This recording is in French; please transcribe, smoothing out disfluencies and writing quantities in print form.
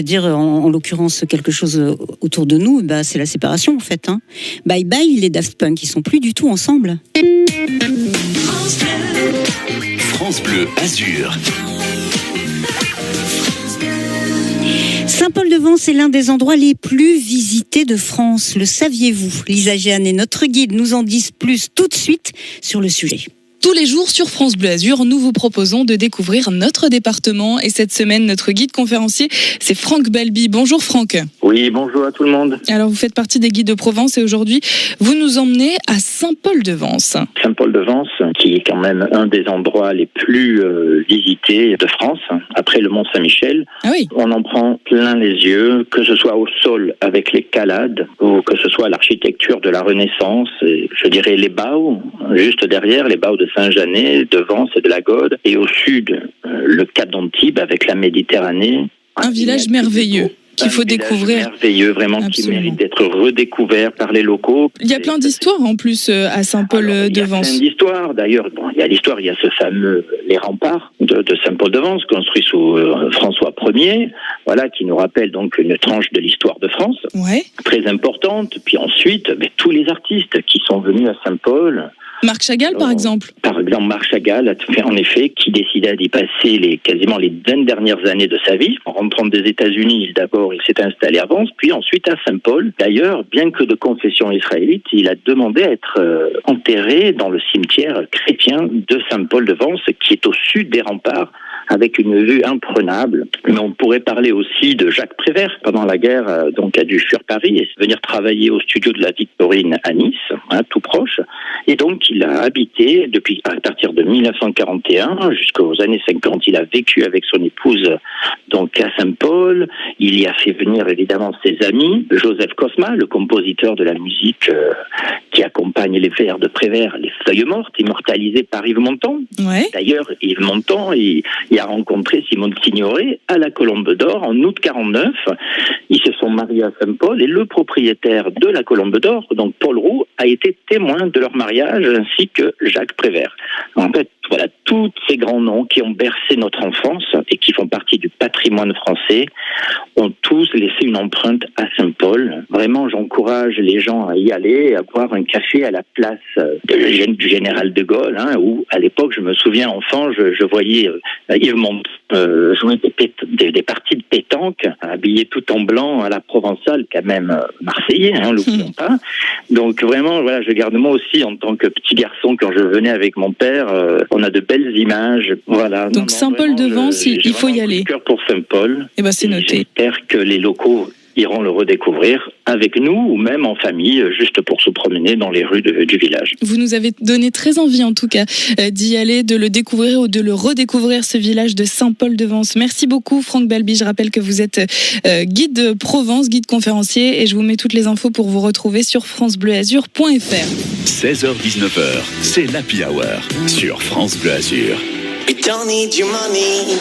Dire en l'occurrence quelque chose autour de nous, c'est la séparation en fait. Bye bye les Daft Punk, ils sont plus du tout ensemble. France Bleu Azur. Saint-Paul-de-Vence est l'un des endroits les plus visités de France. Le saviez-vous? Lisa Jeanne et notre guide nous en disent plus tout de suite sur le sujet. Tous les jours sur France Bleu Azur, nous vous proposons de découvrir notre département. Et cette semaine, notre guide conférencier, c'est Franck Balby. Bonjour Franck. Oui, bonjour à tout le monde. Alors vous faites partie des guides de Provence et aujourd'hui, vous nous emmenez à Saint-Paul-de-Vence. Saint-Paul-de-Vence, qui est quand même un des endroits les plus visités de France, après le Mont-Saint-Michel. Ah oui. On en prend plein les yeux, que ce soit au sol avec les calades, ou que ce soit l'architecture de la Renaissance, et je dirais les Baux, juste derrière, les Baux de Saint-Janet, de Vence et de la Gaude, et au sud, le Cap d'Antibes avec la Méditerranée. Un village merveilleux qu'il faut découvrir. Merveilleux, vraiment, Absolument. Qui mérite d'être redécouvert par les locaux. Il y a plein d'histoires en plus à Saint-Paul-de-Vence. Il y a plein d'histoires. D'ailleurs, il y a l'histoire, il y a ce fameux les remparts de Saint-Paul-de-Vence, construits sous François Ier, voilà, qui nous rappelle donc une tranche de l'histoire de France, Ouais. très importante. Puis ensuite, tous les artistes qui sont venus à Saint-Paul. Marc Chagall, par exemple. Par exemple, Marc Chagall, en effet, qui décida d'y passer quasiment les 20 dernières années de sa vie. En rentrant des États-Unis, d'abord, il s'est installé à Vence, puis ensuite à Saint-Paul. D'ailleurs, bien que de confession israélite, il a demandé à être enterré dans le cimetière chrétien de Saint-Paul-de-Vence, qui est au sud des remparts, avec une vue imprenable. Mais on pourrait parler aussi de Jacques Prévert, pendant la guerre, donc a dû fuir Paris et venir travailler au studio de la Victorine à Nice, tout proche. Et donc, il a habité à partir de 1941 jusqu'aux années 50. Il a vécu avec son épouse donc à Saint-Paul. Il y a fait venir évidemment ses amis. Joseph Cosma, le compositeur de la musique qui accompagne les vers de Prévert, Les Feuilles Mortes, immortalisées par Yves Montand. Ouais. D'ailleurs, Yves Montand, il a rencontré Simone Signoret à la Colombe d'Or en août 49. Ils se sont mariés à Saint-Paul et le propriétaire de la Colombe d'Or, donc Paul Roux, a été témoin de leur mariage ainsi que Jacques Prévert. En fait, voilà, tous ces grands noms qui ont bercé notre enfance et qui font partie du patrimoine français ont tous laissé une empreinte à Saint-Paul. Vraiment, j'encourage les gens à y aller, à boire un café à la place du Général de Gaulle, où à l'époque, je me souviens, enfant, je voyais Yves Montand jouer des parties de pétanque, habillé tout en blanc à la Provençale, quand même marseillais, l'oublions pas. Donc vraiment, voilà, je garde moi aussi en tant que petit garçon quand je venais avec mon père, on a de belles images, voilà. Donc Saint-Paul-de-Vence, il faut y aller. Cœur pour Saint-Paul. Et c'est noté. J'espère que les locaux iront le redécouvrir avec nous ou même en famille, juste pour se promener dans les rues du village. Vous nous avez donné très envie en tout cas d'y aller, de le découvrir ou de le redécouvrir, ce village de Saint-Paul-de-Vence. Merci beaucoup Franck Balby. Je rappelle que vous êtes guide de Provence, guide conférencier, et je vous mets toutes les infos pour vous retrouver sur francebleuazur.fr. 16h-19h, c'est l'Happy Hour sur France Bleu Azur. We don't need your money.